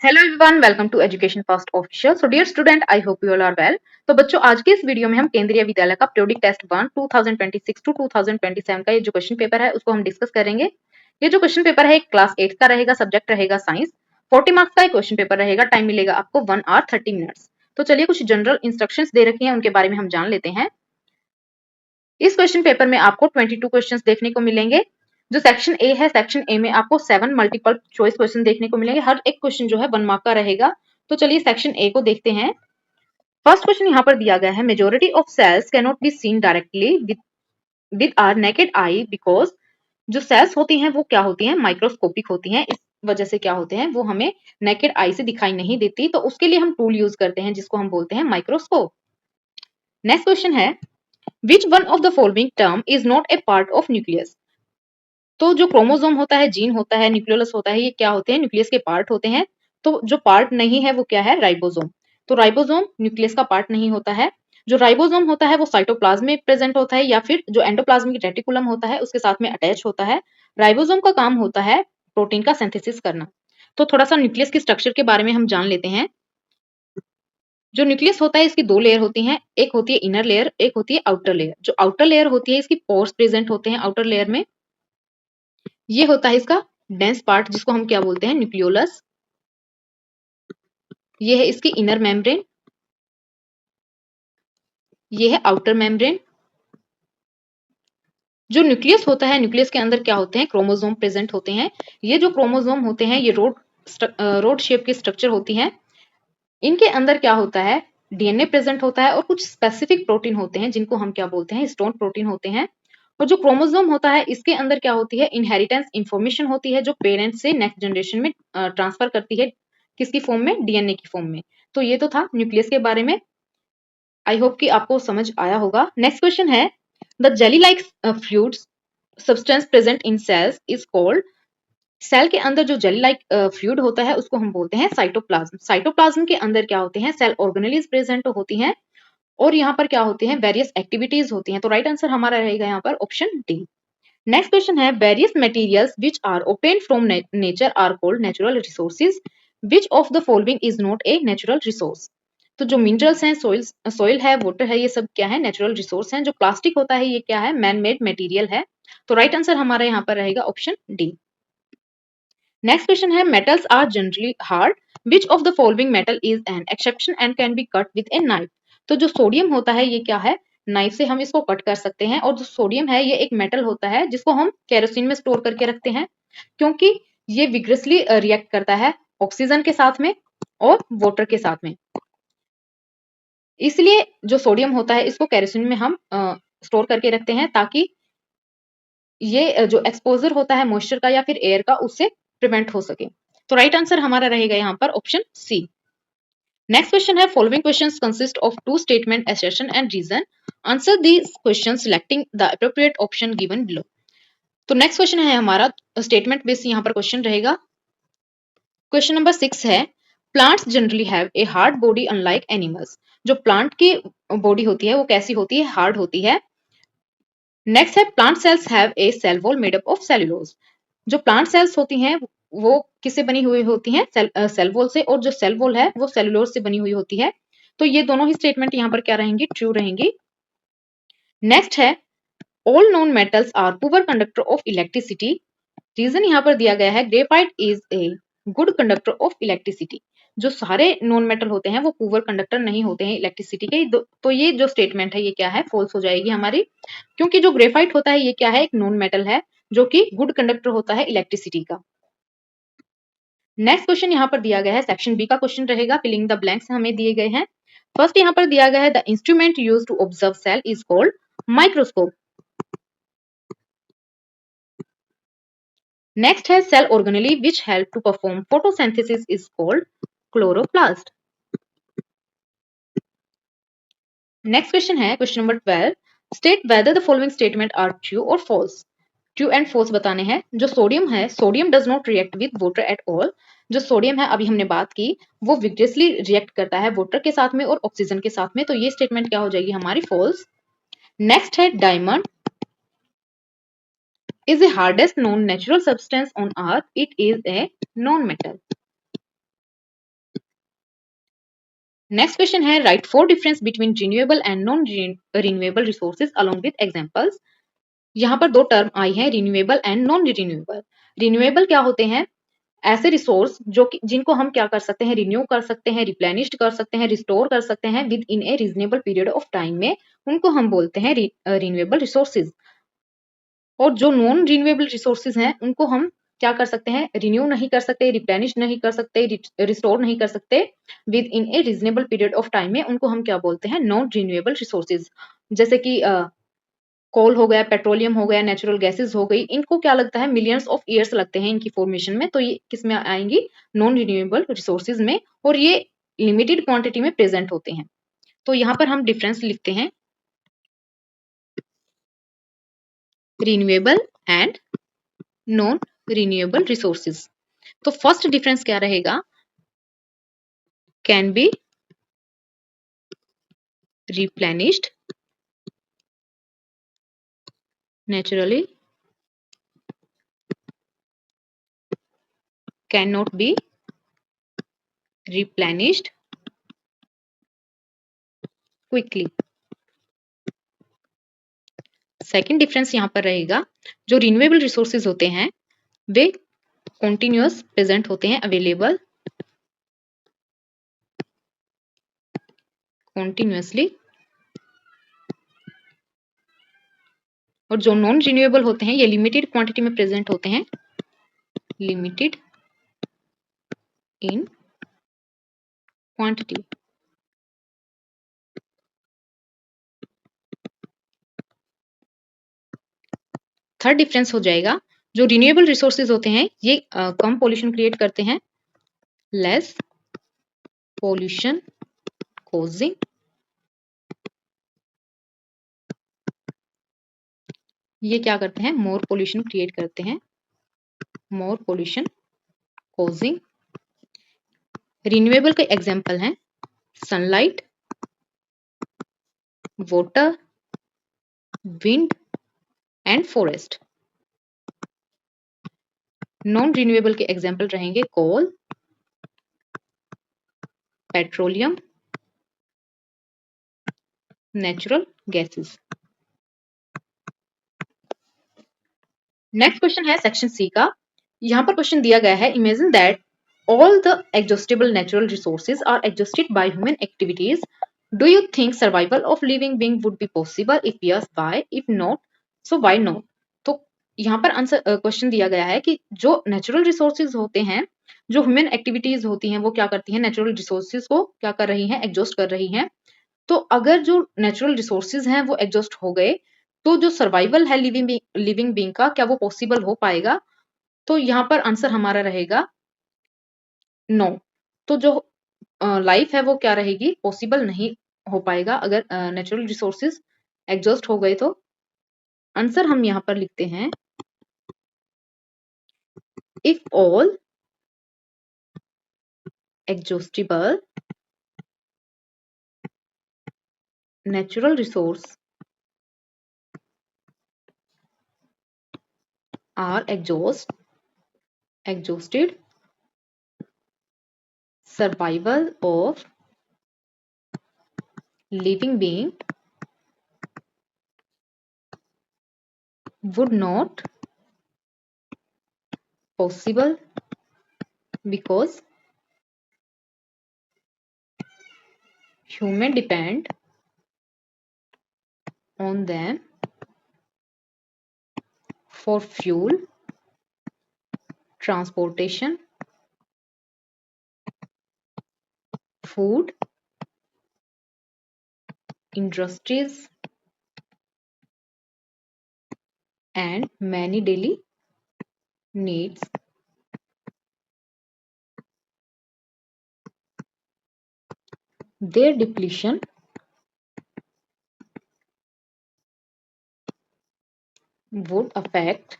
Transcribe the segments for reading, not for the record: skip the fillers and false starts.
Hello everyone, welcome to education first official. So dear student, I hope you all are well. तो बच्चों, आज के इस video में हम केंद्रीय विद्यालय का पीरियोडिक टेस्ट 1 2026 टू 2027 का ये जो क्वेश्चन पेपर है उसको हम डिस्कस करेंगे। ये जो क्वेश्चन पेपर है क्लास 8 का रहेगा, सब्जेक्ट रहेगा साइंस। 40 मार्क्स का क्वेश्चन पेपर रहेगा, टाइम मिलेगा आपको 1 आवर 30 मिनट्स। तो चलिए, कुछ जनरल इंस्ट्रक्शंस दे रखी हैं, उनके बारे में हम जान लेते हैं। इस क्वेश्चन पेपर में आपको 22 क्वेश्चंस देखने को मिलेंगे। जो सेक्शन ए है, सेक्शन ए में आपको 7 मल्टीपल चॉइस क्वेश्चन देखने को मिलेंगे। हर एक क्वेश्चन जो है 1 मार्क का रहेगा। तो चलिए सेक्शन ए को देखते हैं। फर्स्ट क्वेश्चन यहाँ पर दिया गया है, majority of cells can not be seen directly with our naked eye because जो सेल्स होती हैं वो क्या होती हैं, माइक्रोस्कोपिक होती हैं। इस वजह से क्या होते हैं, वो हमें नेकेड आई से दिखाई नहीं देती। तो उसके लिए हम टूल यूज करते हैं जिसको हम बोलते हैं माइक्रोस्कोप। नेक्स्ट क्वेश्चन है, which one of the following term is not A part of nucleus. तो जो क्रोमोसोम होता है, जीन होता है, न्यूक्लियस होता है, ये क्या होते हैं, न्यूक्लियस के पार्ट होते हैं। तो जो पार्ट नहीं है वो क्या है, राइबोसोम। तो राइबोसोम न्यूक्लियस का पार्ट नहीं होता है। जो राइबोसोम होता है वो साइटोप्लाज्म में प्रेजेंट होता है या फिर जो एंडोप्लाज्मिक रेटिकुलम होता है उसके साथ में अटैच होता है। राइबोसोम का काम होता है प्रोटीन का सिंथेसिस करना। तो थोड़ा सा न्यूक्लियस की स्ट्रक्चर के बारे में हम जान लेते हैं। जो न्यूक्लियस होता है इसकी दो लेयर होती हैं, एक होती है इनर लेयर, एक होती है आउटर लेयर। जो आउटर लेयर होती है इसकी पोर्स प्रेजेंट होते हैं आउटर लेयर में। ये होता है इसका डेंस पार्ट जिसको हम क्या बोलते हैं, न्यूक्लियोलस। ये है इसकी इनर मेम्ब्रेन, ये है आउटर मेम्ब्रेन। जो न्यूक्लियस होता है, न्यूक्लियस के अंदर क्या होते हैं, क्रोमोसोम प्रेजेंट होते हैं। ये जो क्रोमोसोम होते हैं ये रोड शेप की स्ट्रक्चर होती है। इनके अंदर क्या होता है, डीएनए प्रेजेंट होता है और कुछ स्पेसिफिक प्रोटीन होते हैं जिनको हम क्या बोलते हैं, स्टोन प्रोटीन होते हैं। और जो क्रोमोसोम होता है इसके अंदर क्या होती है, इनहेरिटेंस इंफॉर्मेशन होती है जो पेरेंट्स से नेक्स्ट जनरेशन में ट्रांसफर करती है। किसकी फॉर्म में, डीएनए की फॉर्म में। तो ये तो था न्यूक्लियस के बारे में। आई होप कि आपको समझ आया होगा। नेक्स्ट क्वेश्चन है, the jelly like fluid substance present in cells is called. Cell के अंदर जो जेली लाइक फ्लूइड होता है उसको हम बोलते हैं साइटोप्लाज्म। साइटोप्लाज्म के अंदर क्या होते हैं, सेल ऑर्गेनेल्स प्रेजेंट होती हैं और यहाँ पर क्या होते हैं, वेरियस एक्टिविटीज होती हैं। तो राइट आंसर हमारा रहेगा यहाँ पर ऑप्शन डी। नेक्स्ट क्वेश्चन है, various materials which are obtained from nature are called natural resources, which of the following is not a natural resource. तो जो मिनरल्स हैं, सोइल है, वाटर है, ये सब क्या है, नेचुरल रिसोर्स हैं। जो प्लास्टिक होता है ये क्या है, मैन मेड मटेरियल है। तो राइट आंसर हमारा यहाँ पर रहेगा ऑप्शन डी। नेक्स्ट क्वेश्चन है, metals are generally hard, which of the following metal is an exception and can be cut with a knife. तो जो सोडियम होता है ये क्या है, नाइफ से हम इसको कट कर सकते हैं। और जो सोडियम है ये एक मेटल होता है जिसको हम केरोसिन में स्टोर करके रखते हैं, क्योंकि ये विग्रसली रिएक्ट करता है ऑक्सीजन के साथ में और वाटर के साथ में। इसलिए जो सोडियम होता है इसको केरोसिन में हम स्टोर करके रखते हैं ताकि ये जो एक्सपोजर होता है मॉइस्चर का या फिर एयर का उससे प्रिवेंट हो सके। तो राइट आंसर हमारा रहेगा यहाँ पर ऑप्शन सी। नेक्स्ट क्वेश्चन है, following questions consist of two statement, assertion and reason, answer these questions selecting the appropriate option given below. तो नेक्स्ट क्वेश्चन है हमारा स्टेटमेंट बेस्ड यहाँ पर क्वेश्चन रहेगा। क्वेश्चन नंबर 6 है, plants generally have a hard body unlike animals. जो plant की body होती है वो कैसी होती है, हार्ड होती है। नेक्स्ट है, plant cells have a cell wall made up of cellulose. जो प्लांट सेल्स होती हैं वो किससे बनी हुई होती हैं, सेल वॉल से। और जो सेल वॉल है वो सेलुलोज से बनी हुई होती है। तो ये दोनों ही स्टेटमेंट यहाँ पर क्या रहेंगी, ट्रू रहेंगी। नेक्स्ट है, all non metals are poor conductor of electricity. Reason यहाँ पर दिया गया है, graphite is a good conductor of electricity. जो सारे नॉन मेटल होते हैं वो पुअर कंडक्टर नहीं होते हैं इलेक्ट्रिसिटी के। तो ये जो स्टेटमेंट है ये क्या है, फॉल्स हो जाएगी हमारी, क्योंकि जो ग्रेफाइट होता है ये क्या है, एक नॉन मेटल है जो कि गुड कंडक्टर होता है इलेक्ट्रिसिटी का। नेक्स्ट क्वेश्चन यहाँ पर दिया गया है, सेक्शन बी का क्वेश्चन रहेगा, फिलिंग द ब्लैंक्स हमें दिए गए हैं। फर्स्ट यहाँ पर दिया गया है, the instrument used to observe cell is called microscope. Next है, cell organelle which help to perform photosynthesis is called chloroplast. Next question है question number 12, state whether the following statement are true और false. True and false बताने हैं। जो sodium है, sodium does not react with water at all. जो sodium है, अभी हमने बात की, वो विग्रेसली रिएक्ट करता है वाटर के साथ में और ऑक्सीजन के साथ में। तो ये स्टेटमेंट क्या हो जाएगी हमारी, फॉल्स। नेक्स्ट है, diamond is the hardest known natural substance on earth, it is a non metal। Next question है write 4 difference between renewable and non renewable resources along with examples. यहाँ पर दो टर्म आई है, renewable and non renewable. Renewable क्या होते हैं? ऐसे रिसोर्स जो कि जिनको हम क्या कर सकते हैं, रिन्यू कर सकते हैं, रिप्लेनिश्ड कर सकते हैं, रिस्टोर कर सकते हैं with in A reasonable period of time में, उनको हम बोलते हैं रिन्यूएबल रिसोर्सेज। और जो नॉन रिन्यूएबल रिसोर्सेज हैं उनको हम क्या कर सकते हैं, रिन्यू नहीं कर सकते, रिप्लेनिश नहीं कर सकते, रिस्टोर नहीं कर सकते with in A reasonable period of time में, उनको हम क्या बोलते हैं, नॉन रिन्यूएबल रिसोर्सेज। जैसे कि कोल हो गया, पेट्रोलियम हो गया, नेचुरल गैसेस हो गई, इनको क्या लगता है, मिलियंस ऑफ ईयर्स लगते हैं इनकी फॉर्मेशन में, तो ये किस में आएंगी, नॉन रिन्यूएबल रिसोर्सेज में, और ये लिमिटेड क्वांटिटी में प्रेजेंट होते हैं। तो यहाँ पर हम डिफरेंस लिखते हैं, renewable and non renewable resources. तो फर्स्ट डिफरेंस क्या रहेगा, can be replenished naturally, cannot be replenished quickly। Second difference यहां पर रहेगा, जो रिन्यूएबल रिसोर्सेज होते हैं वे कॉन्टिन्यूअस प्रेजेंट होते हैं, अवेलेबल कॉन्टिन्यूअसली, और जो नॉन रिन्यूएबल होते हैं ये लिमिटेड क्वांटिटी में प्रेजेंट होते हैं, limited in quantity. Third difference हो जाएगा, जो रिन्यूएबल रिसोर्सेज होते हैं ये कम पॉल्यूशन क्रिएट करते हैं, लेस पॉल्यूशन कॉजिंग, ये क्या करते हैं, मोर पॉल्यूशन क्रिएट करते हैं, मोर पॉल्यूशन कॉजिंग। रिन्यूएबल के एग्जांपल हैं sunlight, water, wind and forest. Non renewable के एग्जांपल रहेंगे coal, petroleum, natural gases. Next question है सेक्शन सी का। यहां पर क्वेश्चन दिया गया है, imagine that all the exhaustible natural resources are exhausted by human activities. Do you think survival of living being would be possible? If yes, why? If not, so why not? तो यहाँ पर answer question दिया गया है कि जो natural resources होते हैं, जो ह्यूमन एक्टिविटीज होती हैं, वो क्या करती हैं, नेचुरल रिसोर्सेज को क्या कर रही हैं, एग्जॉस्ट कर रही हैं। तो अगर जो नेचुरल रिसोर्सेज हैं वो एग्जॉस्ट हो गए, तो जो सर्वाइवल है लिविंग बींग का, क्या वो पॉसिबल हो पाएगा? तो यहाँ पर आंसर हमारा रहेगा नो। तो जो लाइफ है वो क्या रहेगी, पॉसिबल नहीं हो पाएगा अगर नेचुरल रिसोर्सेज एग्जॉस्ट हो गए। तो आंसर हम यहाँ पर लिखते हैं, if all exhaustible natural resource are exhausted, survival of living being would not possible because human depend on them for fuel, transportation, food, industries and many daily needs. Their depletion would affect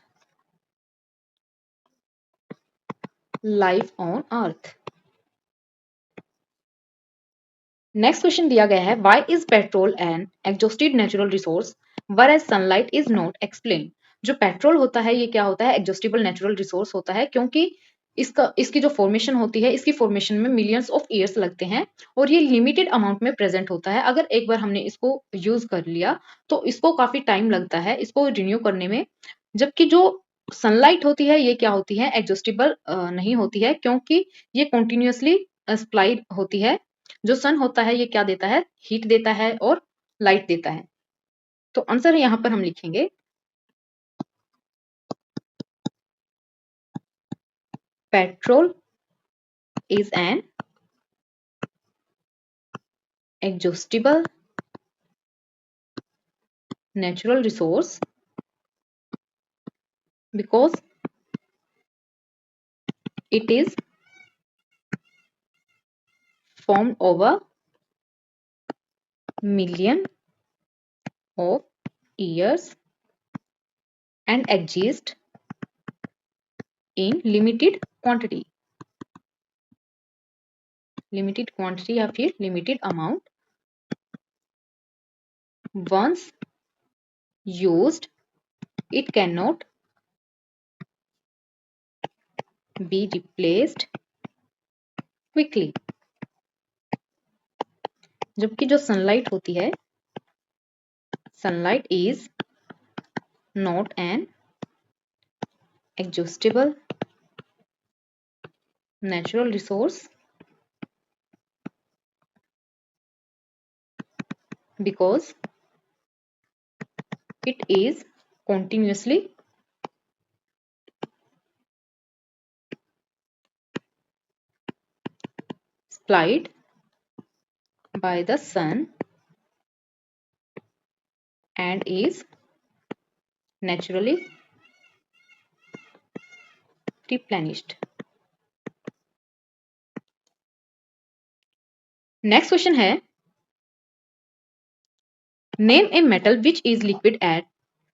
life on earth. Next question दिया गया है, why is petrol an exhausted natural resource whereas sunlight is not explain. जो petrol होता है ये क्या होता है, एग्जॉस्टेबल नेचुरल रिसोर्स होता है, क्योंकि इसकी जो फॉर्मेशन होती है, इसकी फॉर्मेशन में मिलियंस ऑफ ईयर्स लगते हैं और ये लिमिटेड अमाउंट में प्रेजेंट होता है। अगर एक बार हमने इसको यूज कर लिया तो इसको काफी टाइम लगता है इसको रिन्यू करने में। जबकि जो सनलाइट होती है ये क्या होती है, एडजस्टेबल नहीं होती है, क्योंकि ये कंटिन्यूअसली सप्लाइड होती है। जो सन होता है ये क्या देता है, हीट देता है और लाइट देता है। तो आंसर यहाँ पर हम लिखेंगे petrol is an exhaustible natural resource because it is formed over million of years and exists in limited quantity या फिर limited amount. Once used it cannot be replaced quickly. जबकि जो सनलाइट होती है, sunlight is not an exhaustible natural resource because it is continuously supplied by the sun and is naturally replenished. Next question है name a metal which is liquid at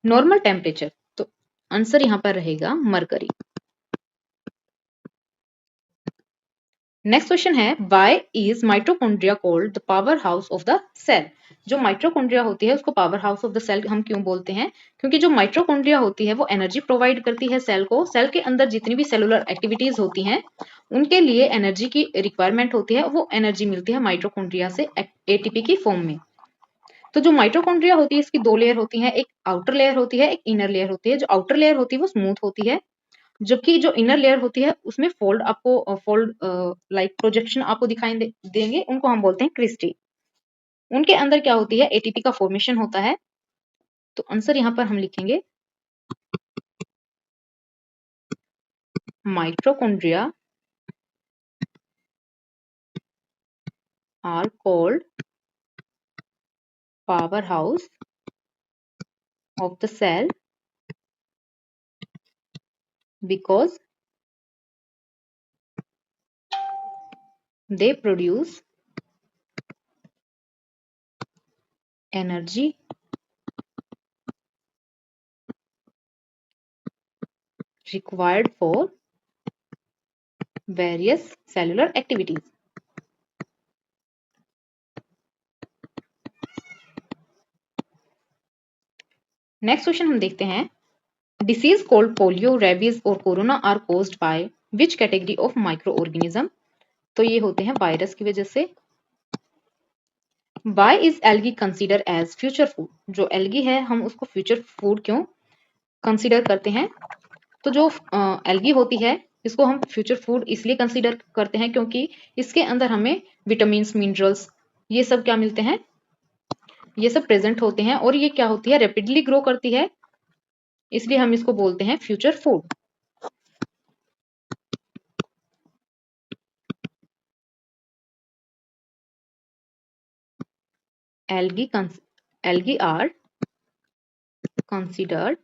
normal temperature. तो answer यहां पर रहेगा mercury. Next question है why is mitochondria called the power house of the cell. जो mitochondria होती है उसको power house of the cell हम क्यों बोलते हैं, क्योंकि जो माइटोकॉन्ड्रिया होती है वो एनर्जी प्रोवाइड करती है सेल को। सेल के अंदर जितनी भी सेलुलर एक्टिविटीज होती हैं उनके लिए एनर्जी की रिक्वायरमेंट होती है, वो एनर्जी मिलती है माइटोकॉन्ड्रिया से एटीपी की फॉर्म में। तो जो माइटोकॉन्ड्रिया होती है इसकी दो लेयर होती है, एक आउटर लेयर होती है, एक इनर लेयर होती है। जो आउटर लेयर होती है वो स्मूथ होती है, जबकि जो इनर लेयर होती है उसमें फोल्ड आपको फोल्ड लाइक प्रोजेक्शन आपको दिखाई देंगे, उनको हम बोलते हैं क्रिस्टी। उनके अंदर क्या होती है, एटीपी का फॉर्मेशन होता है। तो आंसर यहां पर हम लिखेंगे mitochondria are called power house of the cell because they produce energy required for various cellular activities. Next question हम देखते हैं डिसीज कॉल्ड पोलियो, रेबीज और corona are caused by which category of micro organism. तो ये होते हैं virus की वजह से। Why is algae considered as future food. जो एल्गी है हम उसको फ्यूचर फूड क्यों कंसीडर करते हैं। तो जो एल्गी होती है इसको हम फ्यूचर फूड इसलिए कंसीडर करते हैं क्योंकि इसके अंदर हमें विटामिन मिनरल्स ये सब क्या मिलते हैं, ये सब प्रेजेंट होते हैं और ये क्या होती है, रैपिडली ग्रो करती है, इसलिए हम इसको बोलते हैं future food. Algae are considered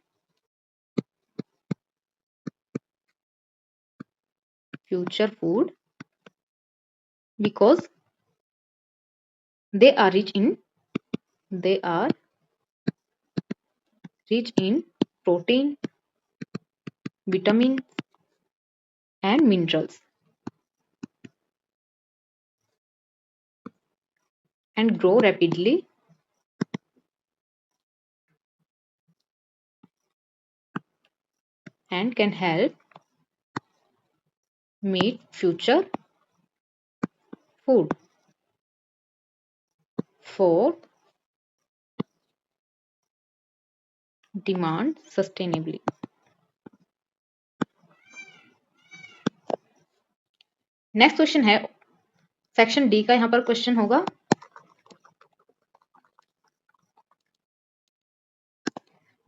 future food because they are they are rich in protein, vitamins and minerals and grow rapidly and can help meet future food for demand sustainably. Next question है section D का, यहां पर question होगा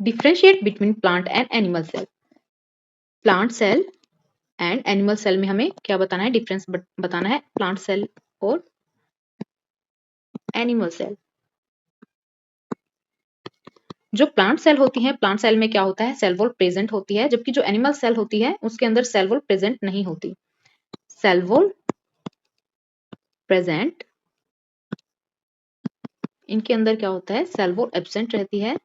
differentiate between plant and animal cell. Plant cell and animal cell में हमें क्या बताना है, डिफरेंस बताना है प्लांट सेल और एनिमल सेल। जो प्लांट सेल होती है, प्लांट सेल में क्या होता है, सेल वॉल प्रेजेंट होती है, जबकि जो एनिमल सेल होती है उसके अंदर सेल वॉल प्रेजेंट नहीं होती। सेल वॉल प्रेजेंट, इनके अंदर क्या होता है, सेल वॉल एब्सेंट रहती है।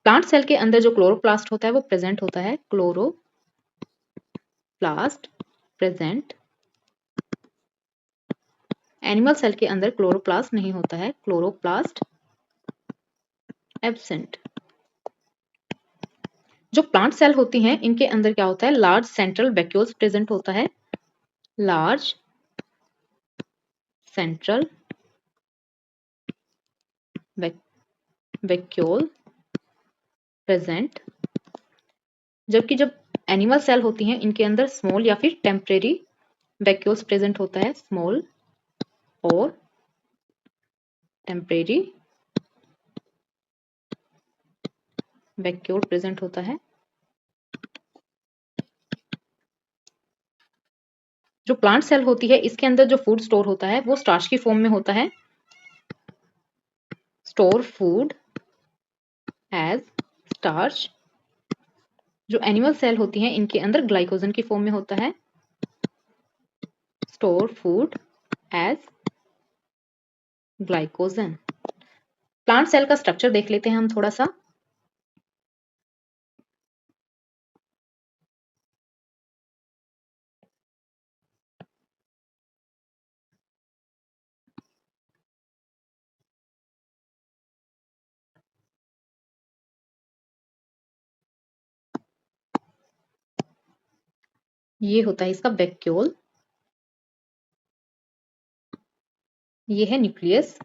प्लांट सेल के अंदर जो क्लोरोप्लास्ट होता है वो प्रेजेंट होता है, क्लोरोप्लास्ट प्रेजेंट। एनिमल सेल के अंदर क्लोरोप्लास्ट नहीं होता है, क्लोरोप्लास्ट एब्सेंट। जो प्लांट सेल होती हैं इनके अंदर क्या होता है, लार्ज सेंट्रल वैक्यूल्स प्रेजेंट होता है, लार्ज सेंट्रल वैक्यूल प्रेजेंट। जबकि जब एनिमल सेल होती हैं इनके अंदर स्मॉल या फिर टेम्परेरी वैक्यूल्स प्रेजेंट होता है, स्मॉल और टेम्परेरी वैक्यूल प्रेजेंट होता है। जो प्लांट सेल होती है इसके अंदर जो फूड स्टोर होता है वो स्टार्च की फॉर्म में होता है, स्टोर फूड एज स्टार्च। जो एनिमल सेल होती हैं इनके अंदर ग्लाइकोजन की फॉर्म में होता है, store food as glycogen. Plant cell का स्ट्रक्चर देख लेते हैं हम थोड़ा सा। ये होता है इसका वैक्यूल, ये है न्यूक्लियस,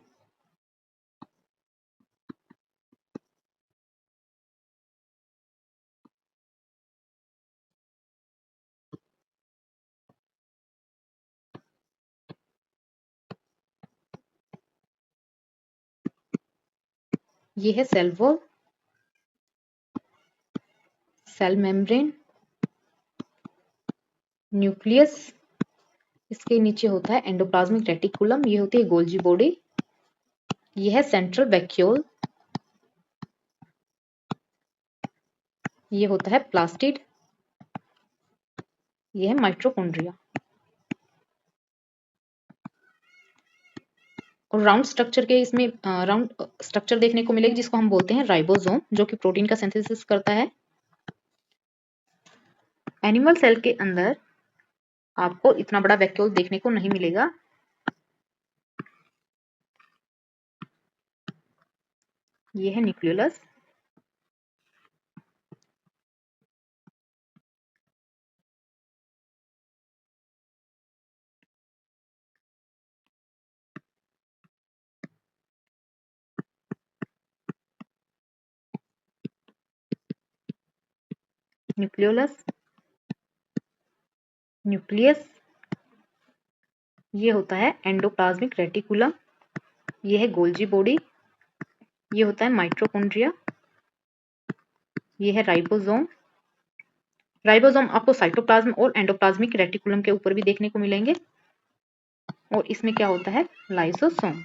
ये है cell wall, cell membrane, nucleus, इसके नीचे होता है एंडोप्लाज्मिक रेटिकुलम, ये होती है गोल्जी बॉडी, ये है सेंट्रल वैक्यूल, ये होता है प्लास्टिड, ये है माइटोकॉन्ड्रिया। और राउंड स्ट्रक्चर के इसमें राउंड स्ट्रक्चर देखने को मिलेगी जिसको हम बोलते हैं राइबोसोम, जो कि प्रोटीन का सिंथेसिस करता है। एनिमल सेल के अंदर आपको इतना बड़ा वैक्यूल देखने को नहीं मिलेगा। ये है न्यूक्लियस, न्यूक्लियोलस, न्यूक्लियस, ये होता है एंडोप्लाज्मिक रेटिकुलम, ये है गोल्जी बॉडी, ये होता है माइटोकॉन्ड्रिया, ये है राइबोसोम। राइबोसोम आपको साइटोप्लाज्म और एंडोप्लाज्मिक रेटिकुलम के ऊपर भी देखने को मिलेंगे। और इसमें क्या होता है, लाइसोसोम।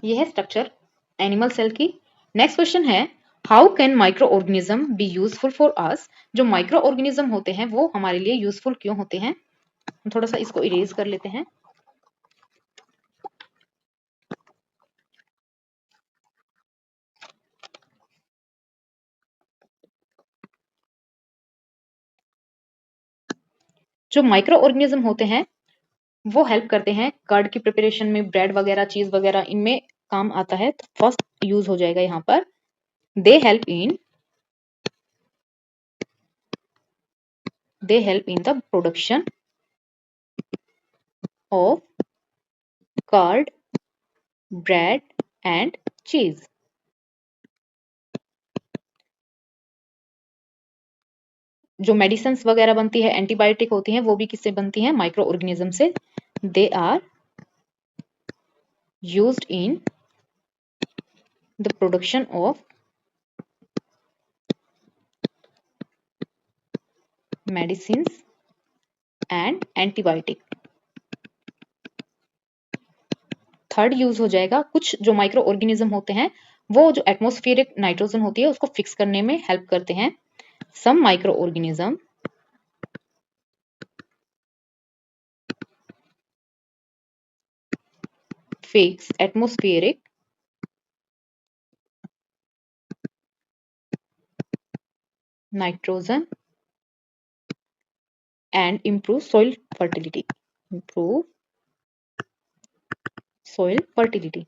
ये है स्ट्रक्चर एनिमल सेल की। नेक्स्ट क्वेश्चन है, how can micro organism be useful for us. जो माइक्रो ऑर्गेनिज्म होते हैं वो हमारे लिए यूजफुल क्यों होते हैं। हम थोड़ा सा इसको इरेज कर लेते हैं। जो माइक्रो ऑर्गेनिज्म होते हैं वो हेल्प करते हैं कर्ड की प्रिपरेशन में, ब्रेड वगैरह, चीज वगैरह, इनमें काम आता है। तो फर्स्ट यूज हो जाएगा यहाँ पर, they help in they help in the production of curd, bread and cheese. जो मेडिसिन्स वगैरह बनती है, एंटीबायोटिक होती हैं, वो भी किससे बनती हैं? माइक्रो ऑर्गेनिज्म से. They are used in the production of medicines and antibiotic. Third use हो जाएगा, कुछ जो माइक्रो ऑर्गेनिज्म होते हैं वो जो एटमॉस्फेरिक नाइट्रोजन होती है उसको फिक्स करने में हेल्प करते हैं. Some micro organism fix atmospheric nitrogen and improve soil fertility. Improve soil fertility.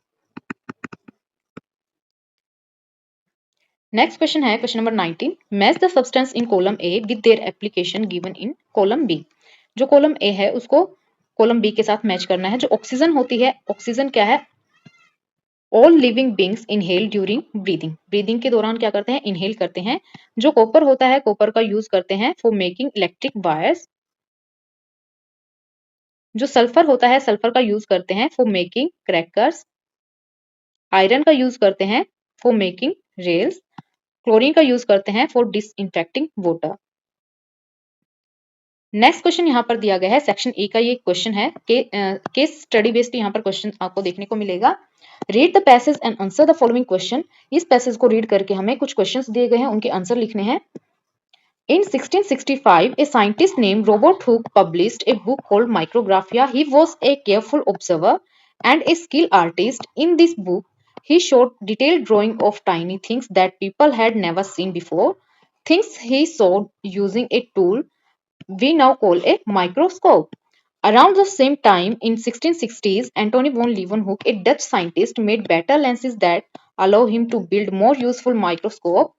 Next question है question number 19. Match the substance in column A with their application given in column B. जो column A है उसको column B के साथ match करना है. जो oxygen होती है, ऑक्सीजन क्या है? All living beings inhale during breathing. Breathing के दौरान क्या करते हैं? इनहेल करते हैं. जो कॉपर होता है, कॉपर का यूज करते हैं फॉर मेकिंग इलेक्ट्रिक वायर्स. जो सल्फर होता है, सल्फर का यूज करते हैं फॉर मेकिंग क्रैकर्स. आयरन का यूज करते हैं फॉर मेकिंग रेल्स. क्लोरीन का यूज करते हैं for disinfecting water. Next question यहाँ पर दिया गया है, सेक्शन ए का ये क्वेश्चन है. केस स्टडी बेस्ड यहाँ पर क्वेश्चन आपको देखने को मिलेगा. Read the passage and answer the following question. इस पैसेज को रीड करके हमें कुछ क्वेश्चंस दिए गए हैं, उनके आंसर लिखने हैं. In 1665, a scientist named Robert Hooke published a book called Micrographia. He was a careful observer and a skilled artist. In this book, he showed detailed drawing of tiny things that people had never seen before. Things he saw using a tool we now call a microscope. Around the same time, in 1660s, Antony von Leeuwenhoek, a Dutch scientist, made better lenses that allow him to build more useful microscopes.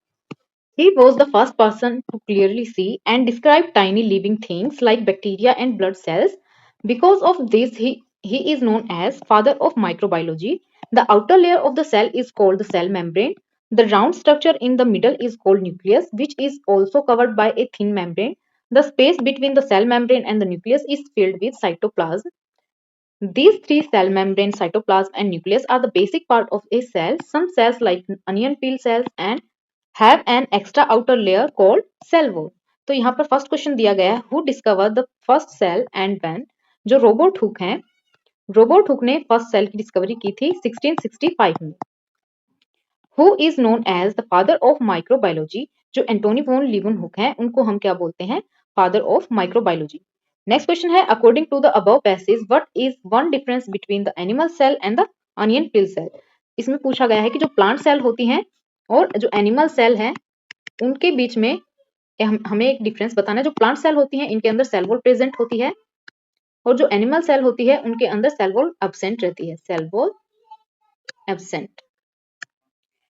He was the first person to clearly see and describe tiny living things like bacteria and blood cells. Because of this, he is known as father of microbiology. The outer layer of the cell is called the cell membrane. The round structure in the middle is called nucleus, which is also covered by a thin membrane. The space between the cell membrane and the nucleus is filled with cytoplasm. These three cell membrane, cytoplasm and nucleus are the basic part of a cell. Some cells like onion peel cells and have an extra outer layer called cell wall. तो यहाँ पर first question दिया गया है, who discovered the first cell and when. जो robot hook हैं, robot hook ने first cell की डिस्कवरी की थी 1665 में. Who is known as the father of microbiology. जो एंटोनी वॉन लीवनहुक हैं उनको हम क्या बोलते हैं? Father of microbiology. Next question है, according to the above passage what is one difference between the animal cell and the onion peel cell. इसमें पूछा गया है कि जो प्लांट सेल होती हैं और जो एनिमल सेल हैं उनके बीच में हमें एक डिफरेंस बताना है. जो प्लांट सेल होती हैं इनके अंदर सेल वॉल प्रेजेंट होती है और जो एनिमल सेल होती है उनके अंदर सेल वॉल एब्सेंट रहती है. Cell wall absent.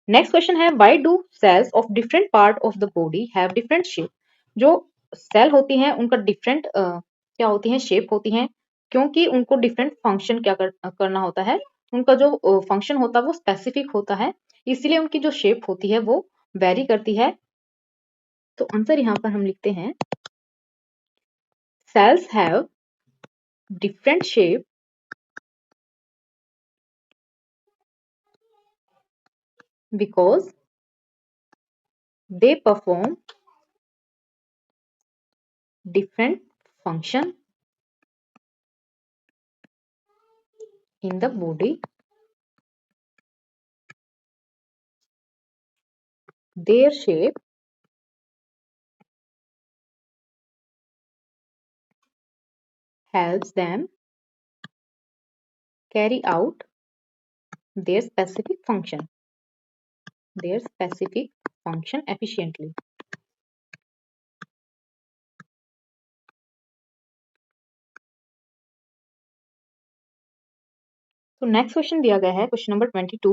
Next question है, why do cells of different part of the body have different shape. जो सेल होती हैं उनका डिफरेंट क्या होती हैं? शेप होती हैं. क्योंकि उनको डिफरेंट फंक्शन क्या करना होता है. उनका जो फंक्शन होता है वो स्पेसिफिक होता है, इसलिए उनकी जो शेप होती है वो वेरी करती है. तो आंसर यहाँ पर हम लिखते हैं, cells have different shape because they perform different function in the body. Their shape helps them carry out their specific function efficiently. तो नेक्स्ट क्वेश्चन दिया गया है, question number 22.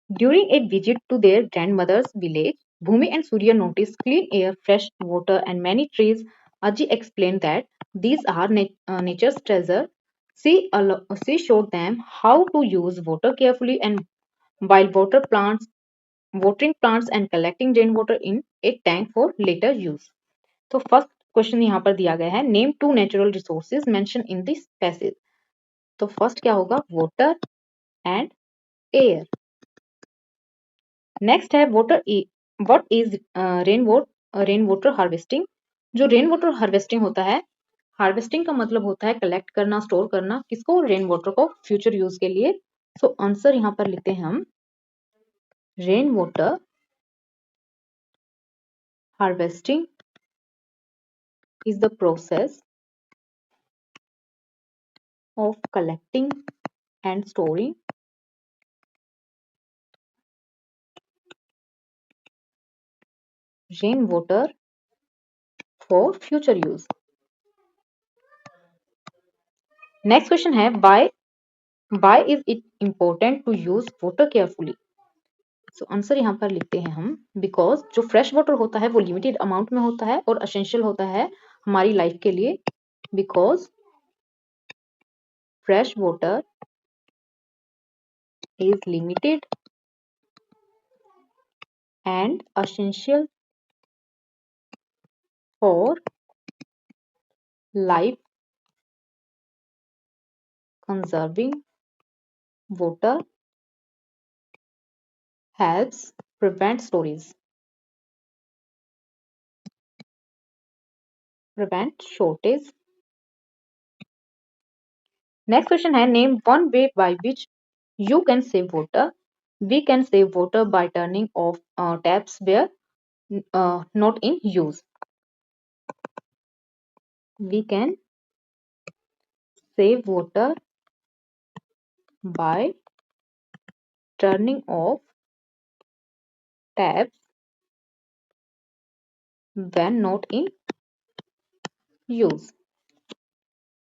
During a visit to their grandmother's village, Bhumi and Surya noticed clean air, fresh water, and many trees. Aji explained that these are nature's treasure. She showed them how to use water carefully and while watering plants and collecting rainwater in a tank for later use. तो first question यहाँ पर दिया गया है, name to natural resources mention in this passage. तो first क्या होगा, water and air. Next है what is rain water harvesting. जो रेन वाटर हार्वेस्टिंग होता है, हार्वेस्टिंग का मतलब होता है कलेक्ट करना, स्टोर करना, किसको, रेन वाटर को फ्यूचर यूज के लिए। सो आंसर यहाँ पर लिखते हैं हम, rain water harvesting is the process of collecting and storing rainwater for future use. Next question है, why is it important to use water carefully? So answer यहाँ पर लिखते हैं हम, बिकॉज जो फ्रेश वाटर होता है वो लिमिटेड अमाउंट में होता है और असेंशियल होता है हमारी लाइफ के लिए। Because fresh water is limited and essential for life conserving water helps prevent shortage. Next question है, name one way by which you can save water. We can save water by turning off taps where not in use. We can save water by turning off taps when not in use.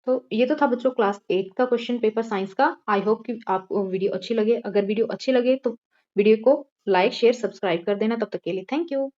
तो ये तो था बच्चों class 8 का question paper science का। I hope कि आपको video अच्छी लगे। अगर वीडियो अच्छी लगे तो वीडियो को लाइक शेयर सब्सक्राइब कर देना। तब तक के लिए थैंक यू।